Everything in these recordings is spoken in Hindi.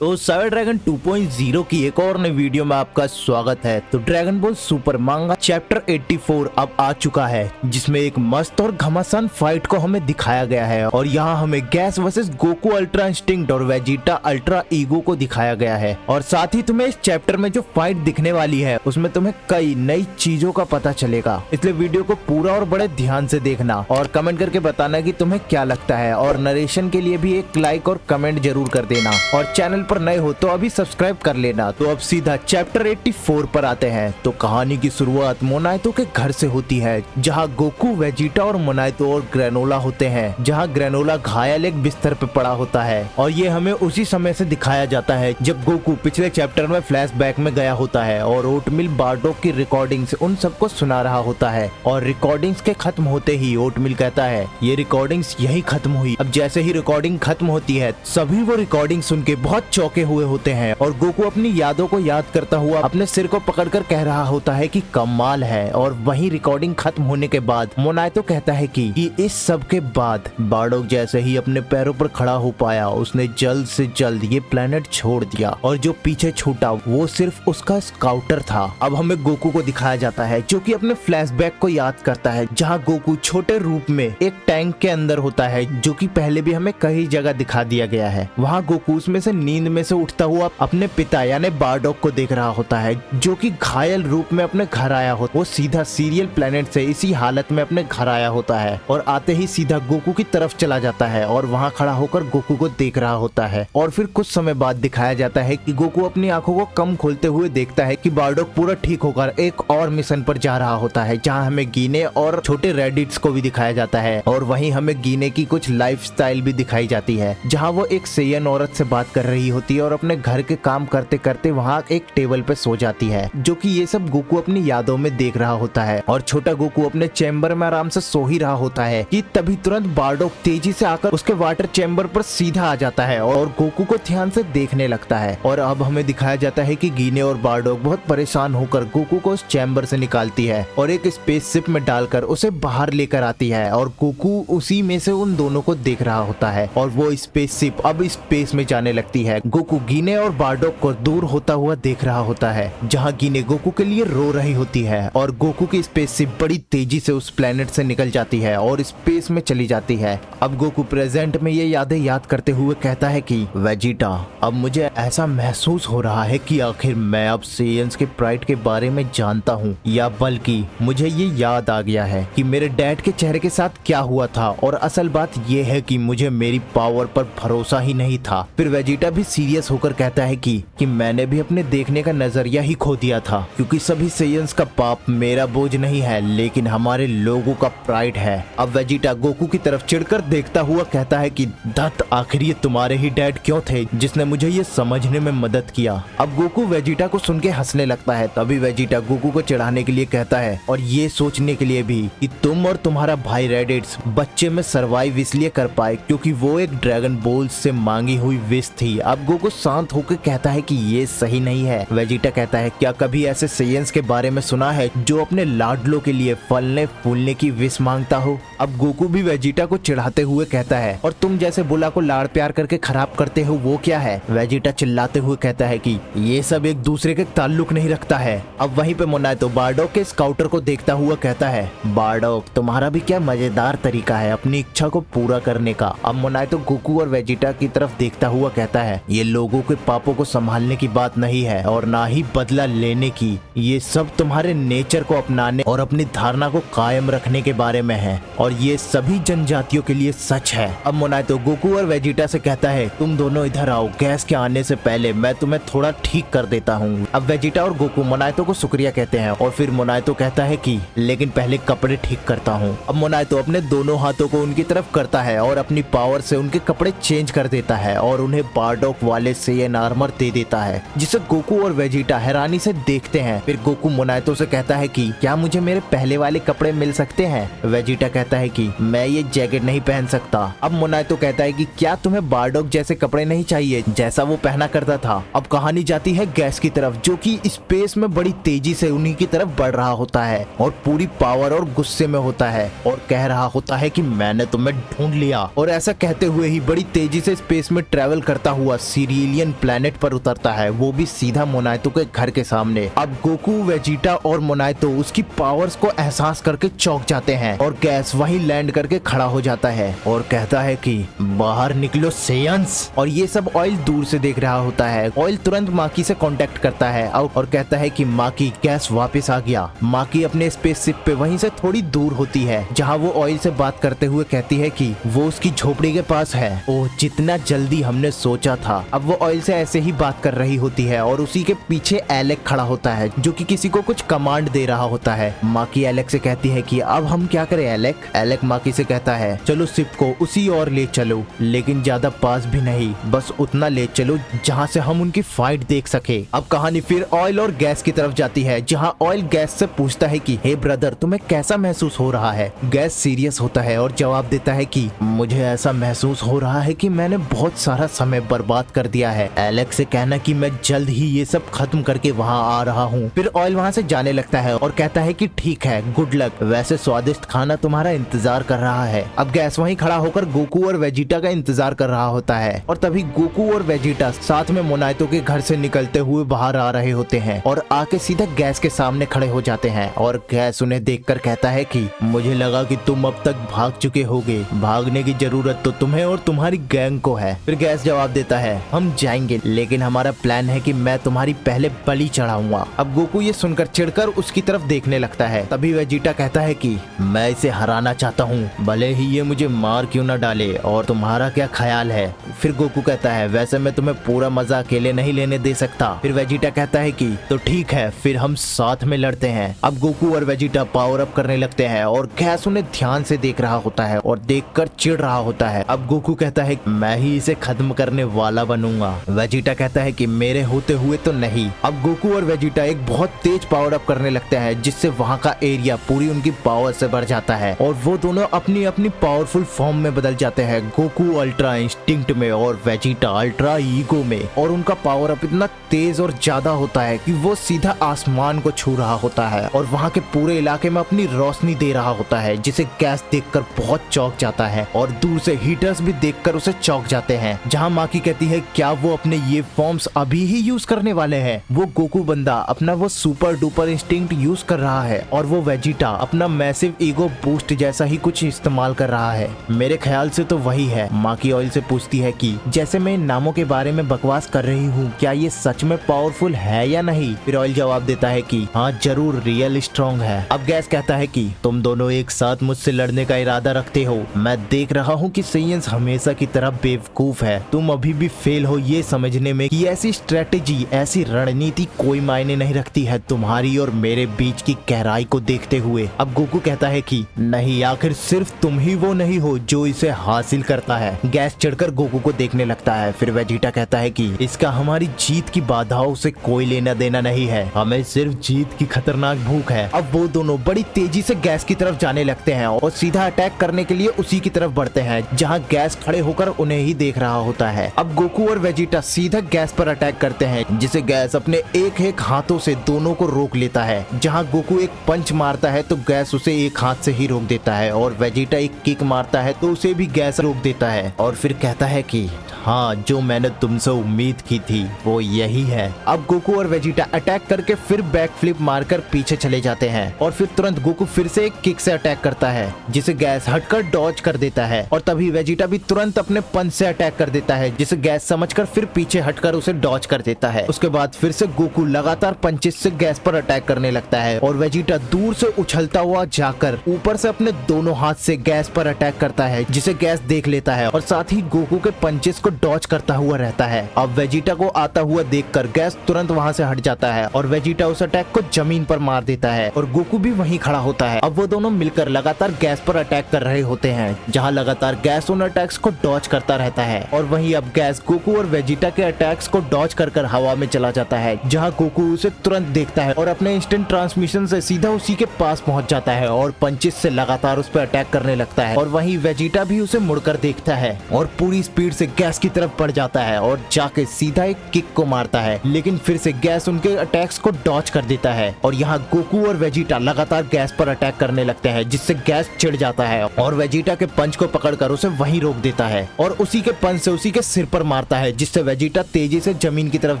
तो साइबर ड्रैगन 2.0 की एक और नई वीडियो में आपका स्वागत है। तो ड्रैगन बॉल सुपर मांगा चैप्टर 84 अब आ चुका है, जिसमें एक मस्त और घमासान फाइट को हमें दिखाया गया है और यहाँ हमें gas versus Goku ultra instinct और वेजिटा अल्ट्रा ईगो को दिखाया गया है। और साथ ही तुम्हें इस चैप्टर में जो फाइट दिखने वाली है उसमें तुम्हें कई नई चीजों का पता चलेगा, इसलिए वीडियो को पूरा और बड़े ध्यान से देखना और कमेंट करके बताना कि तुम्हें क्या लगता है। और नरेशन के लिए भी एक लाइक और कमेंट जरूर कर देना और चैनल पर नए हो तो अभी सब्सक्राइब कर लेना। तो अब सीधा चैप्टर 84 पर आते हैं। तो कहानी की शुरुआत मोनाइतो के घर से होती है, जहां गोकू, वेजिटा और मोनाइतो और ग्रेनोला होते हैं। जहां ग्रेनोला घायल एक बिस्तर पे पड़ा होता है और ये हमें उसी समय से दिखाया जाता है जब गोकू पिछले चैप्टर में फ्लैशबैक में गया होता है और ओटमिल बार्डोक की रिकॉर्डिंग्स उन सबको सुना रहा होता है। और रिकॉर्डिंग्स के खत्म होते ही ओटमिल कहता है ये रिकॉर्डिंग्स यही खत्म हुई। अब जैसे ही रिकॉर्डिंग खत्म होती है सभी वो रिकॉर्डिंग सुन के बहुत चौंके हुए होते हैं और गोकू अपनी यादों को याद करता हुआ अपने सिर को पकड़कर कह रहा होता है कि कमाल है। और वहीं रिकॉर्डिंग खत्म होने के बाद मोनाइतो कहता है कि इस सब के बाद बार्डोक जैसे ही अपने पैरों पर खड़ा हो पाया उसने जल्द से जल्द ये प्लेनेट छोड़ दिया और जो पीछे छूटा वो सिर्फ उसका स्काउटर था। अब हमें गोकू को दिखाया जाता है जो कि अपने फ्लैशबैक को याद करता है, जहां गोकू छोटे रूप में एक टैंक के अंदर होता है, जो कि पहले भी हमें कई जगह दिखा दिया गया है। वहां गोकू उसमें से नींद में से उठता हुआ अपने पिता यानी बार्डोक को देख रहा होता है, जो कि घायल रूप में अपने घर आया होता है। वो सीधा सीरियल प्लेनेट से इसी हालत में अपने घर आया होता है और आते ही सीधा गोकू की तरफ चला जाता है और वहां खड़ा होकर गोकू को देख रहा होता है। और फिर कुछ समय बाद दिखाया जाता है कि गोकू अपनी आंखों को कम खोलते हुए देखता है कि बार्डोक पूरा ठीक होकर एक और मिशन पर जा रहा होता है, जहां हमें गीने और छोटे रेडिट्स को भी दिखाया जाता है। और वहीं हमें गीने की कुछ लाइफस्टाइल भी दिखाई जाती है, जहां वो एक सेयन औरत से बात कर रही होती है और अपने घर के काम करते करते वहाँ एक टेबल पे सो जाती है, जो कि ये सब गोकू अपनी यादों में देख रहा होता है। और छोटा गोकू अपने चैम्बर में आराम से सो ही रहा होता है कि तभी तुरंत बार्डोक तेजी से आकर उसके वाटर चैम्बर पर सीधा आ जाता है और गोकू को ध्यान से देखने लगता है। और अब हमें दिखाया जाता है कि गीने और बार्डोक बहुत परेशान होकर गोकू को उस चैम्बर से निकालती है और एक स्पेसशिप में डालकर उसे बाहर लेकर आती है और गोकू उसी में से उन दोनों को देख रहा होता है और वो स्पेसशिप अब स्पेस में जाने लगती है। गोकू गीने और बार्डोक को दूर होता हुआ देख रहा होता है, जहां गीने गोकू के लिए रो रही होती है और गोकू की स्पेसशिप बड़ी तेजी से उस प्लेनेट से निकल जाती है और स्पेस में चली जाती है। अब गोकू प्रेजेंट में ये यादें याद करते हुए कहता है कि वेजिटा, अब मुझे ऐसा महसूस हो रहा है कि आखिर मैं अब सेयंस के प्राइड के बारे में जानता हूँ, या बल्कि मुझे ये याद आ गया है कि मेरे डैड के चेहरे के साथ क्या हुआ था। और असल बात ये है कि मुझे मेरी पावर पर भरोसा ही नहीं था। फिर वेजिटा भी सीरियस होकर कहता है कि मैंने भी अपने देखने का नजरिया ही खो दिया था, क्योंकि सभी सेयंस का पाप मेरा बोझ नहीं है लेकिन हमारे लोगों का प्राइड है। अब वेजिटा गोकू की तरफ चिढ़कर देखता हुआ कहता है कि धत, आखिर ये तुम्हारे ही डैड क्यों थे जिसने मुझे ये समझने में मदद किया। अब गोकू वेजिटा को सुन के हंसने लगता है। तभी वेजिटा गोकू को चिढ़ाने के लिए कहता है और ये सोचने के लिए भी कि तुम और तुम्हारा भाई रेडिट्स बच्चे में सरवाइव इसलिए कर पाए क्योंकि वो एक ड्रैगन बॉल से मांगी हुई विश थी। अब गोकू शांत होकर कहता है कि ये सही नहीं है। वेजिटा कहता है क्या कभी ऐसे सेयंस के बारे में सुना है जो अपने लाडलों के लिए फलने फूलने की विश मांगता हो। अब गोकू भी वेजिटा को चिढ़ाते हुए कहता है और तुम जैसे बुला को लाड़ प्यार करके खराब करते हो वो क्या है। वेजिटा चिल्लाते हुए कहता है कि ये सब एक दूसरे के ताल्लुक नहीं रखता है। अब वहीं पे मोनाइतो बार्डोक के स्काउटर को देखता हुआ कहता है बार्डोक, तुम्हारा भी क्या मजेदार तरीका है अपनी इच्छा को पूरा करने का। अब मोनाइतो गोकू और वेजिटा की तरफ देखता हुआ कहता है ये लोगों के पापों को संभालने की बात नहीं है और ना ही बदला लेने की, ये सब तुम्हारे नेचर को अपनाने और अपनी धारणा को कायम रखने के बारे में है और ये सभी जनजातियों के लिए सच है। अब मोनाइतो गोकू और वेजिटा से कहता है तुम दोनों इधर आओ, गैस के आने से पहले मैं तुम्हें थोड़ा ठीक कर देता हूँ। अब वेजिटा और गोकू मोनाइतो को शुक्रिया कहते हैं और फिर मोनाइतो कहता है कि लेकिन पहले कपड़े ठीक करता हूँ। अब मोनाइतो अपने दोनों हाथों को उनकी तरफ करता है और अपनी पावर से उनके कपड़े चेंज कर देता है और उन्हें बार्डोक वाले सेयन आर्मर दे देता है, जिसे गोकू और वेजिटा हैरानी से देखते हैं। फिर गोकू मोनाइतो से कहता है कि क्या मुझे मेरे पहले वाले कपड़े मिल सकते हैं। वेजिटा कहता है कि मैं ये जैकेट नहीं पहन सकता। अब मोनाइतो कहता है कि क्या तुम्हें बार्डोक जैसे कपड़े नहीं चाहिए जैसा वो पहना करता था। अब कहानी जाती है गैस की तरफ, जो कि स्पेस में बड़ी तेजी से उन्हीं की तरफ बढ़ रहा होता है और पूरी पावर और गुस्से में होता है और कह रहा होता है कि मैंने तुम्हें ढूंढ लिया। और ऐसा कहते हुए ही बड़ी तेजी से स्पेस में ट्रेवल करता हुआ सीरिलियन प्लेनेट पर उतरता है, वो भी सीधा मोनाइतो के घर के सामने। अब गोकू, वेजिटा और मोनाइतो उसकी पावर्स को एहसास करके चौंक जाते हैं और गैस वहीं लैंड करके खड़ा हो जाता है और कहता है कि बाहर निकलो सेयंस। और ये सब ऑयल दूर से देख रहा होता है। ऑयल तुरंत माकी से कांटेक्ट करता है और कहता है कि माकी, गैस वापस आ गया। माकी अपने स्पेसशिप पे वहीं से थोड़ी दूर होती है, जहाँ वो ऑयल से बात करते हुए कहती है कि वो उसकी झोपड़ी के पास है। ओह, जितना जल्दी हमने सोचा था। अब वो ऑयल से ऐसे ही बात कर रही होती है और उसी के पीछे एलेक खड़ा होता है, जो कि किसी को कुछ कमांड दे रहा होता है। माकी एलेक से कहती है कि अब हम क्या करें एलेक? एलेक माकी से कहता है, चलो शिप को उसी और ले चलो, लेकिन ज्यादा पास भी नहीं, बस उतना ले चलो जहाँ से हम उनकी फाइट देख सके। अब कहानी फिर ऑयल और गैस की तरफ जाती है, जहाँ ऑयल गैस से पूछता है कि हे ब्रदर, तुम्हें कैसा महसूस हो रहा है? गैस सीरियस होता है और जवाब देता है कि मुझे ऐसा महसूस हो रहा है कि मैंने बहुत सारा समय बर्बाद कर दिया है। एलेक्स से कहना कि मैं जल्द ही ये सब खत्म करके वहाँ आ रहा हूँ। फिर ऑयल वहाँ से जाने लगता है और कहता है कि ठीक है, गुड लक, वैसे स्वादिष्ट खाना तुम्हारा इंतजार कर रहा है। अब गैस वहीं खड़ा होकर गोकू और वेजिटा का इंतजार कर रहा होता है और तभी गोकू और वेजिटा साथ में मोनाइतो के घर से निकलते हुए बाहर आ रहे होते हैं और आके सीधा गैस के सामने खड़े हो जाते हैं। और गैस उन्हें देखकर कहता है कि मुझे लगा कि तुम अब तक भाग चुके होगे, भागने की जरूरत तो तुम्हें और तुम्हारी गैंग को है। फिर गैस जवाब देता है, हम जाएंगे, लेकिन हमारा प्लान है कि मैं तुम्हारी पहले बलि चढ़ाऊंगा। अब गोकू ये सुनकर चिढ़कर उसकी तरफ देखने लगता है। तभी वेजिटा कहता है कि मैं इसे हराना चाहता हूँ, भले ही ये मुझे मार क्यों न डाले, और तुम्हारा क्या ख्याल है? फिर गोकू कहता है, वैसे मैं तुम्हें पूरा मजा अकेले नहीं लेने दे सकता। फिर वेजिटा कहता है कि तो ठीक है, फिर हम साथ में लड़ते हैं। अब गोकू और वेजिटा पावर अप करने लगते हैं और गैस उन्हें ध्यान से देख रहा होता है और देखकर चिढ़ रहा होता है। अब गोकू कहता है, मैं ही इसे खत्म करने वाला बनूंगा। वेजिटा कहता है कि मेरे होते हुए तो नहीं। अब गोकू और वेजिटा एक बहुत तेज पावर अप करने लगते हैं, जिससे वहाँ का एरिया पूरी उनकी पावर से भर जाता है और वो दोनों अपनी अपनी पावरफुल फॉर्म में बदल जाते हैं। गोकू अल्ट्रा इंस्टिंक्ट में और वेजिटा अल्ट्रा ईगो में। और उनका पावर अप इतना तेज और ज्यादा होता है कि वो सीधा आसमान को छू रहा होता है और वहाँ के पूरे इलाके में अपनी रोशनी दे रहा होता है, जिसे गैस देखकर बहुत चौंक जाता है और दूर से हीटर्स भी देखकर उसे चौंक जाते हैं। जहाँ माकी कहती है, क्या वो अपने ये फॉर्म्स अभी ही यूज करने वाले हैं? वो गोकू बंदा अपना वो सुपर डुपर इंस्टिंक्ट यूज कर रहा है और वो वेजिटा अपना मैसिव ईगो बूस्ट जैसा ही कुछ इस्तेमाल कर रहा है। मेरे ख्याल से तो वही है। माकी ऑयल से पूछती है कि जैसे मैं इन नामों के बारे में बकवास कर रही हूँ, क्या ये सच में पावरफुल है या नहीं? फिर ऑयल जवाब देता है कि हाँ जरूर, रियल स्ट्रॉन्ग है। अब गैस कहता है कि तुम दोनों एक साथ मुझसे लड़ने का इरादा रखते हो। मैं देख रहा हूँ कि सेयंस हमेशा की तरह बेवकूफ है। तुम अभी भी फेल हो ये समझने में कि ऐसी स्ट्रेटेजी, ऐसी रणनीति कोई मायने नहीं रखती है तुम्हारी और मेरे बीच की गहराई को देखते हुए। अब गोकू कहता है कि नहीं, आखिर सिर्फ तुम ही वो नहीं हो जो इसे हासिल करता है। गैस चढ़कर गोकू को देखने लगता है। फिर वेजिटा कहता है कि इसका हमारी जीत की बाधाओं से कोई लेना देना नहीं है, हमें सिर्फ जीत की खतरनाक भूख है। अब वो दोनों बड़ी तेजी से गैस की तरफ जाने लगते हैं और सीधा अटैक करने के लिए उसी की तरफ बढ़ते हैं, जहाँ गैस खड़े होकर उन्हें ही देख रहा होता है। अब गोकू और वेजिटा सीधा गैस पर अटैक करते हैं, जिसे गैस अपने एक एक हाथों से दोनों को रोक लेता है। जहाँ गोकू एक पंच मारता है तो गैस उसे एक हाथ से ही रोक देता है और वेजिटा एक किक मारता है तो उसे भी गैस रोक देता है और फिर कहता है कि हाँ, जो मैंने तुमसे उम्मीद की थी वो यही है। अब गोकू और वेजिटा अटैक करके फिर बैक फ्लिप मारकर पीछे चले जाते हैं और फिर तुरंत गोकू फिर से एक किक से अटैक करता है, जिसे गैस हटकर डॉज कर देता है और तभी वेजिटा भी तुरंत अपने पंच से अटैक कर देता है, जिसे गैस समझकर फिर पीछे हटकर उसे डॉज कर देता है। उसके बाद फिर से गोकू लगातार पंचेस से गैस पर अटैक करने लगता है और वेजिटा दूर से उछलता हुआ जाकर ऊपर से अपने दोनों हाथ से गैस पर अटैक करता है, जिसे गैस देख लेता है और साथ ही गोकू के पंचेस को डॉज करता हुआ रहता है। अब वेजिटा को आता हुआ देखकर गैस तुरंत वहां से हट जाता है और वेजिटा उस अटैक को जमीन पर मार देता है और गोकू भी वहीं खड़ा होता है। अब वो दोनों मिलकर लगातार गैस पर अटैक कर रहे होते हैं, जहां लगातार गैस उन अटैक्स को डॉज करता रहता है और वहीं अब गैस गोकू और वेजिटा के अटैक्स को डॉज कर हवा में चला जाता है, जहां गोकू उसे तुरंत देखता है और अपने इंस्टेंट ट्रांसमिशन से सीधा उसी के पास पहुंच जाता है और पंचेस से लगातार उस पर अटैक करने लगता है। और वहीं वेजिटा भी उसे मुड़कर देखता है और पूरी स्पीड से गैस की तरफ बढ़ जाता है और जाके सीधा एक किक को मारता है, लेकिन फिर से गैस उनके अटैक्स को डॉज कर देता है और यहाँ गोकू और वेजिटा लगातार गैस पर अटैक करने लगते हैं, जिससे गैस चिढ़ जाता है और वेजिटा के पंच को पकड़कर उसे वहीं रोक देता है और उसी के पंच से उसी के सिर पर मार मारता है, जिससे वेजिटा तेजी से जमीन की तरफ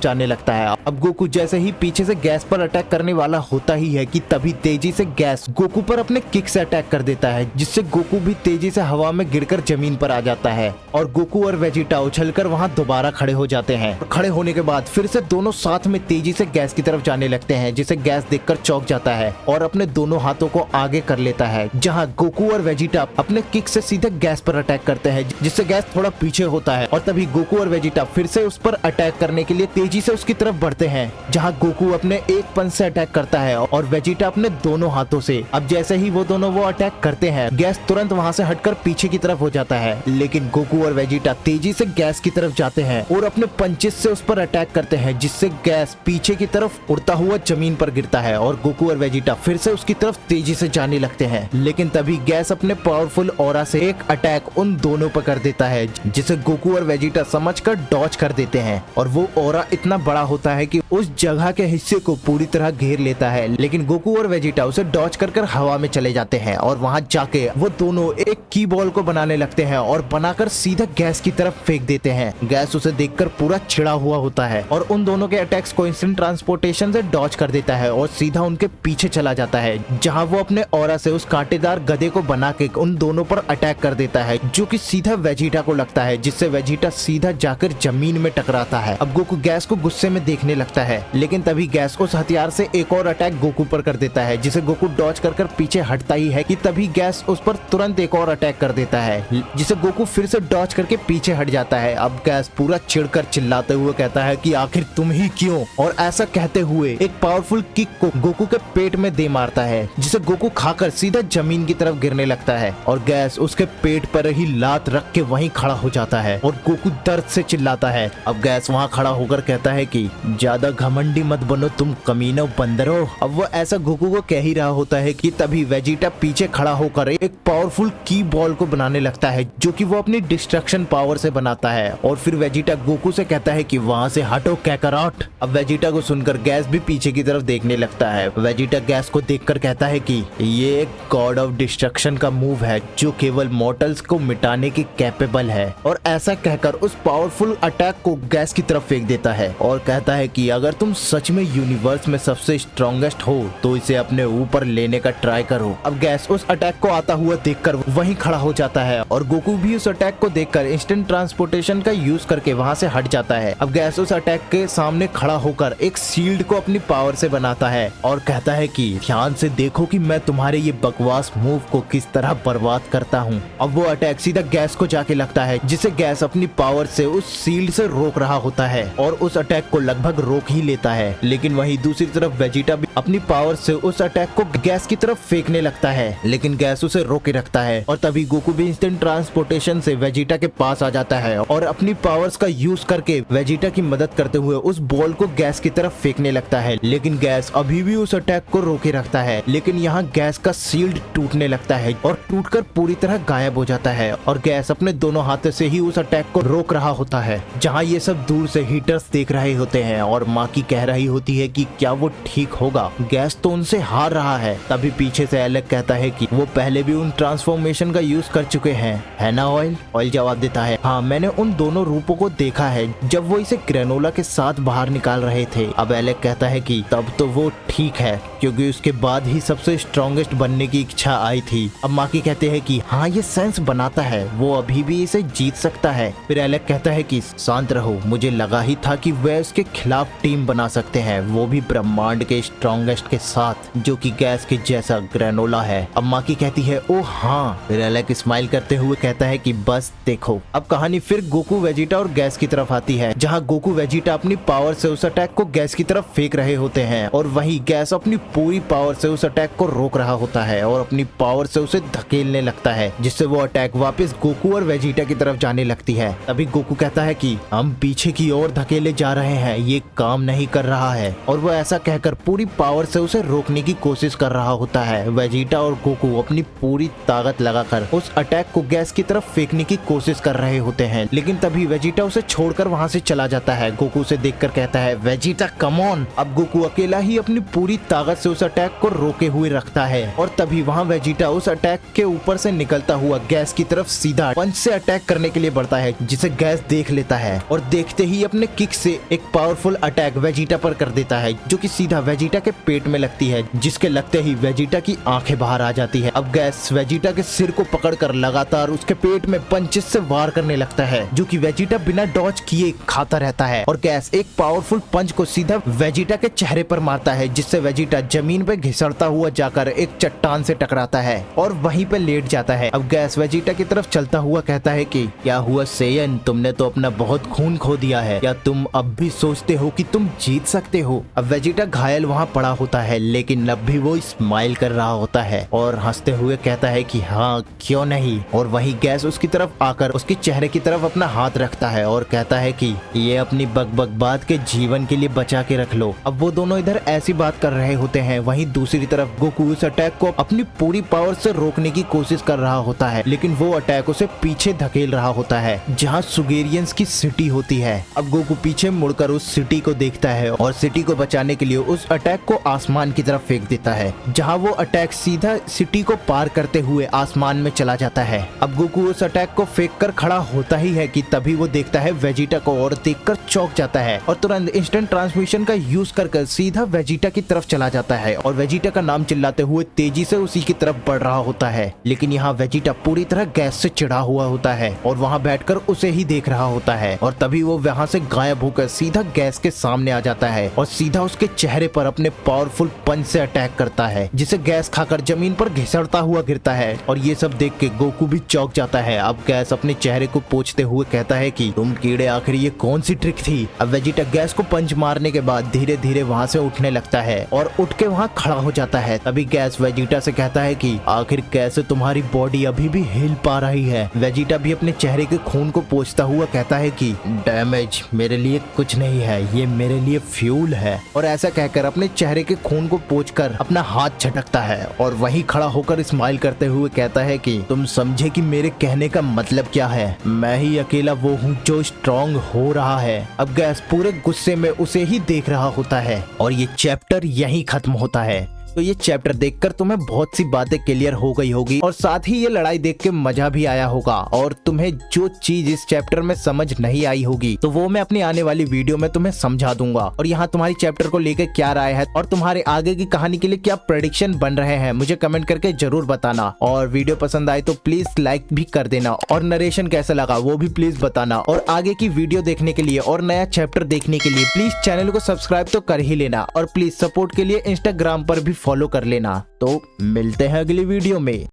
जाने लगता है। अब गोकू जैसे ही पीछे से गैस पर अटैक करने वाला होता ही है कि तभी तेजी से गैस गोकू पर अपने किक से अटैक कर देता है, जिससे गोकू भी तेजी से हवा में गिरकर जमीन पर आ जाता है और गोकू और वेजिटा उछलकर वहां दोबारा खड़े हो जाते हैं। खड़े होने के बाद फिर से दोनों साथ में तेजी से गैस की तरफ जाने लगते हैं, जिसे गैस देखकर चौंक जाता है और अपने दोनों हाथों को आगे कर लेता है, जहां गोकू और वेजिटा अपने किक से सीधे गैस पर अटैक करते हैं, जिससे गैस थोड़ा पीछे होता है और तभी गोकू और वेजिटा फिर से उस पर अटैक करने के लिए तेजी से उसकी तरफ बढ़ते हैं, जहां गोकू अपने एक पंच से अटैक करता है और वेजिटा अपने दोनों हाथों से। अब जैसे ही वो दोनों अटैक करते हैं, गैस तुरंत वहां से हटकर पीछे की तरफ हो जाता है, लेकिन गोकू और वेजिटा तेजी से गैस की तरफ जाते हैं और अपने पंचेस से उस पर अटैक करते हैं, जिससे गैस पीछे की तरफ उड़ता हुआ जमीन पर गिरता है और गोकू और वेजिटा फिर से उसकी तरफ तेजी से जाने लगते हैं। लेकिन तभी गैस अपने पावरफुल ऑरा से एक अटैक उन दोनों पर कर देता है, जिसे गोकू और वेजिटा समझकर डॉज कर देते हैं और वो ऑरा इतना बड़ा होता है कि उस जगह के हिस्से को पूरी तरह घेर लेता है। लेकिन गोकू और वेजिटा उसे डॉज कर हवा में चले जाते हैं और वहां जाके वो दोनों एक की बॉल को बनाने लगते हैं और बनाकर सीधा गैस की तरफ फेंक देते हैं। गैस उसे देखकर पूरा चिढ़ा हुआ होता है और उन दोनों के अटैक्स को इंस्टेंट ट्रांसपोर्टेशन से डॉज कर देता है और सीधा उनके पीछे चला जाता है, जहां वो अपने ऑरा से उस कांटेदार गधे को बना के उन दोनों पर अटैक कर देता है, जो कि सीधा वेजिटा को लगता है, जिससे वेजिटा सीधा जाकर जमीन में टकराता है। अब गोकू गैस को गुस्से में देखने लगता है, लेकिन तभी गैस उस हथियार से एक और अटैक गोकू पर कर देता है, जिसे गोकू डॉज कर पीछे हटता ही है कि तभी गैस उस पर तुरंत एक और अटैक कर देता है, जिसे गोकू फिर से डॉज करके पीछे हट जाता है। अब गैस पूरा चिढ़कर चिल्लाते हुए कहता है कि आखिर तुम ही क्यों, और ऐसा कहते हुए एक पावरफुल किक को गोकू के पेट में दे मारता है, जिसे गोकू खाकर सीधा जमीन की तरफ गिरने लगता है और गैस उसके पेट पर ही लात रख के वहीं खड़ा हो जाता है और गोकू दर्द से चिल्लाता है। अब गैस वहाँ खड़ा होकर कहता है कि ज्यादा घमंडी मत बनो तुम कमीनो बंदरो। अब वो ऐसा गोकू को कह ही रहा होता है कि तभी वेजिटा पीछे खड़ा होकर एक पावरफुल की बॉल को बनाने लगता है, जो कि वो अपनी डिस्ट्रक्शन पावर से बनाता है और फिर वेजिटा गोकू से कहता है कि वहाँ से हटो कैकरॉट। अब वेजिटा को सुनकर गैस भी पीछे की तरफ देखने लगता है। वेजिटा गैस को देखकर कहता है कि ये एक गॉड ऑफ डिस्ट्रक्शन का मूव है, जो केवल मॉर्टल्स को मिटाने की कैपेबल है, और ऐसा कहकर उस पावरफुल अटैक को गैस की तरफ फेंक देता है और कहता है कि अगर तुम सच में यूनिवर्स में सबसे स्ट्रॉन्गेस्ट हो तो इसे अपने ऊपर लेने का ट्राई करो। अब गैस उस अटैक को आता हुआ देखकर वहीं खड़ा हो जाता है और गोकू भी उस अटैक को देखकर इंस्टेंट ट्रांसपोर्टेशन का यूज करके वहां से हट जाता है। अब गैस उस अटैक के सामने खड़ा होकर एक शील्ड को अपनी पावर से बनाता है और कहता है कि ध्यान से देखो कि मैं तुम्हारे ये बकवास मूव को किस तरह बर्बाद करता हूँ। अब वो अटैक सीधा गैस को जाके लगता है, जिसे गैस अपनी पावर से उस शील्ड से रोक रहा होता है और उस अटैक को लगभग रोक ही लेता है। लेकिन वहीं दूसरी तरफ वेजिटा भी अपनी पावर से उस अटैक को गैस की तरफ फेंकने लगता है, लेकिन गैस उसे रोके रखता है और तभी गोकू भी इंस्टेंट ट्रांसपोर्टेशन से वेजिटा के पास आ जाता है और अपनी पावर्स का यूज करके वेजिटा की मदद करते हुए उस बॉल को गैस की तरफ फेंकने लगता है। लेकिन गैस अभी भी उस अटैक को रोके रखता है, लेकिन यहाँ गैस का शील्ड टूटने लगता है और टूटकर पूरी तरह गायब हो जाता है और गैस अपने दोनों हाथों से ही उस अटैक को रोक रहा होता है। जहाँ ये सब दूर से हीटर्स देख रहे होते हैं और माकी कह रही होती है कि क्या वो ठीक होगा, गैस तो उनसे हार रहा है। तभी पीछे से एलेक कहता है कि वो पहले भी उन ट्रांसफॉर्मेशन का यूज कर चुके हैं, है ना ऑयल? ऑयल जवाब देता है, हाँ मैंने उन दोनों रूपों को देखा है जब वो इसे ग्रेनोला के साथ बाहर निकाल रहे थे। अब एलेक कहता है कि तब तो वो ठीक है, क्योंकि उसके बाद ही सबसे स्ट्रॉन्गेस्ट बनने की इच्छा आई थी। अब माकी कहते हैं कि हाँ ये सेंस बनाता है, वो अभी भी इसे जीत सकता है। फिर एलेक कहता है कि शांत रहो, मुझे लगा ही था कि वे उसके खिलाफ टीम बना सकते हैं, वो भी ब्रह्मांड के स्ट्रॉन्गेस्ट के साथ, जो कि गैस के जैसा ग्रेनोला है। अब माकी कहती है ओ हाँ। फिर एलेक स्माइल करते हुए कहता है कि बस देखो। अब कहानी फिर गोकू, वेजिटा और गैस की तरफ आती है, जहाँ गोकू वेजिटा अपनी पावर से उस अटैक को गैस की तरफ फेंक रहे होते हैं और वही गैस अपनी पूरी पावर से उस अटैक को रोक रहा होता है और अपनी पावर से उसे धकेलने लगता है, जिससे वो अटैक वापस गोकू और वेजिटा की तरफ जाने लगती है। तभी गोकू कहता है कि हम पीछे की ओर धकेले जा रहे हैं, ये काम नहीं कर रहा है, और वो ऐसा कहकर पूरी पावर से उसे रोकने की कोशिश कर रहा होता है। वेजिटा और गोकू अपनी पूरी ताकत लगाकर उस अटैक को गैस की तरफ फेंकने की कोशिश कर रहे होते हैं, लेकिन तभी वेजिटा उसे छोड़कर वहाँ से चला जाता है। गोकू उसे देखकर कहता है वेजिटा कम ऑन। अब गोकू अकेला ही अपनी पूरी ताकत से उस अटैक को रोके हुए रखता है और तभी वहाँ वेजिटा उस अटैक के ऊपर से निकलता हुआ गैस की तरफ सीधा पंच से अटैक करने के लिए बढ़ता है, जिसे गैस देख लेता है और देखते ही अपने किक से एक पावरफुल अटैक वेजिटा पर कर देता है, जो कि सीधा वेजिटा के पेट में लगती है, जिसके लगते ही वेजिटा की आंखें बाहर आ जाती है। अब गैस वेजिटा के सिर को पकड़कर लगातार उसके पेट में पंचेस से वार करने लगता है, जो कि वेजिटा बिना डॉज किए खाता रहता है। और गैस एक पावरफुल पंच को सीधा वेजिटा के चेहरे पर मारता है, जिससे वेजिटा जमीन पे घिसड़ता हुआ जाकर एक चट्टान से टकराता है और वहीं पे लेट जाता है। अब गैस वेजिटा की तरफ चलता हुआ कहता है कि क्या हुआ सेयन, तुमने तो अपना बहुत खून खो दिया है, क्या तुम अब भी सोचते हो कि तुम जीत सकते हो? अब वेजिटा घायल वहाँ पड़ा होता है, लेकिन अब भी वो स्माइल कर रहा होता है और हंसते हुए कहता है कि हाँ क्यों नहीं। और वही गैस उसकी तरफ आकर उसके चेहरे की तरफ अपना हाथ रखता है और कहता है कि ये अपनी बकबक बात के जीवन के लिए बचा के रख लो। अब वो दोनों इधर ऐसी बात कर रहे होते हैं, वहीं दूसरी तरफ गोकू उस अटैक को अपनी पूरी पावर से रोकने की कोशिश कर रहा होता है, लेकिन वो अटैक उसे पीछे धकेल रहा होता है जहाँ सुगेरियंस की सिटी होती है। अब गोकू पीछे मुड़कर उस सिटी को देखता है और सिटी को बचाने के लिए उस अटैक को आसमान की तरफ फेंक देता है, जहाँ वो अटैक सीधा सिटी को पार करते हुए आसमान में चला जाता है। अब गोकू उस अटैक को फेंक कर खड़ा होता ही है कि तभी वो देखता है वेजिटा को और देखकर चौंक जाता है और तुरंत इंस्टेंट ट्रांसमिशन का यूज कर सीधा वेजिटा की तरफ चला जाता है और वेजिटा का नाम चिल्लाते हुए तेजी से उसी की तरफ बढ़ रहा होता है। लेकिन यहाँ वेजिटा पूरी तरह गैस से चिढ़ा हुआ होता है और वहाँ बैठकर उसे ही देख रहा होता है और तभी वो वहाँ से गायब होकर सीधा गैस के सामने आ जाता है और सीधा उसके चेहरे पर अपने पावरफुल पंच से अटैक करता है, जिसे गैस खाकर जमीन पर घिसड़ता हुआ गिरता है। और ये सब देख के गोकू भी चौंक जाता है। अब गैस अपने चेहरे को पोंछते हुए कहता है कि तुम कीड़े, आखिर ये कौन सी ट्रिक थी? अब वेजिटा गैस को पंच मारने के बाद धीरे धीरे वहाँ से उठने लगता है और उठ के वहाँ खड़ा हो जाता है। तभी गैस वेजिटा से कहता है कि आखिर कैसे तुम्हारी बॉडी अभी भी हिल पा रही है? वेजिटा भी अपने चेहरे के खून को पोंछता हुआ कहता है कि डैमेज मेरे लिए कुछ नहीं है, ये मेरे लिए फ्यूल है। और ऐसा कहकर अपने चेहरे के खून को पोंछकर अपना हाथ झटकता है और वहीं खड़ा होकर स्माइल करते हुए कहता है कि तुम समझे कि मेरे कहने का मतलब क्या है? मैं ही अकेला वो हूँ जो स्ट्रॉन्ग हो रहा है। अब गैस पूरे गुस्से में उसे ही देख रहा होता है और ये चैप्टर यहीं खत्म होता है। तो ये चैप्टर देखकर तुम्हें बहुत सी बातें क्लियर हो गई होगी और साथ ही ये लड़ाई देख के मजा भी आया होगा। और तुम्हें जो चीज इस चैप्टर में समझ नहीं आई होगी तो वो मैं अपनी आने वाली वीडियो में तुम्हें समझा दूंगा। और यहाँ तुम्हारी चैप्टर को लेकर क्या राय है और तुम्हारे आगे की कहानी के लिए क्या प्रेडिक्शन बन रहे हैं, मुझे कमेंट करके जरूर बताना। और वीडियो पसंद आए तो प्लीज लाइक भी कर देना और नरेशन कैसा लगा वो भी प्लीज बताना। और आगे की वीडियो देखने के लिए और नया चैप्टर देखने के लिए प्लीज चैनल को सब्सक्राइब तो कर ही लेना और प्लीज सपोर्ट के लिए इंस्टाग्राम पर भी फॉलो कर लेना। तो मिलते हैं अगली वीडियो में।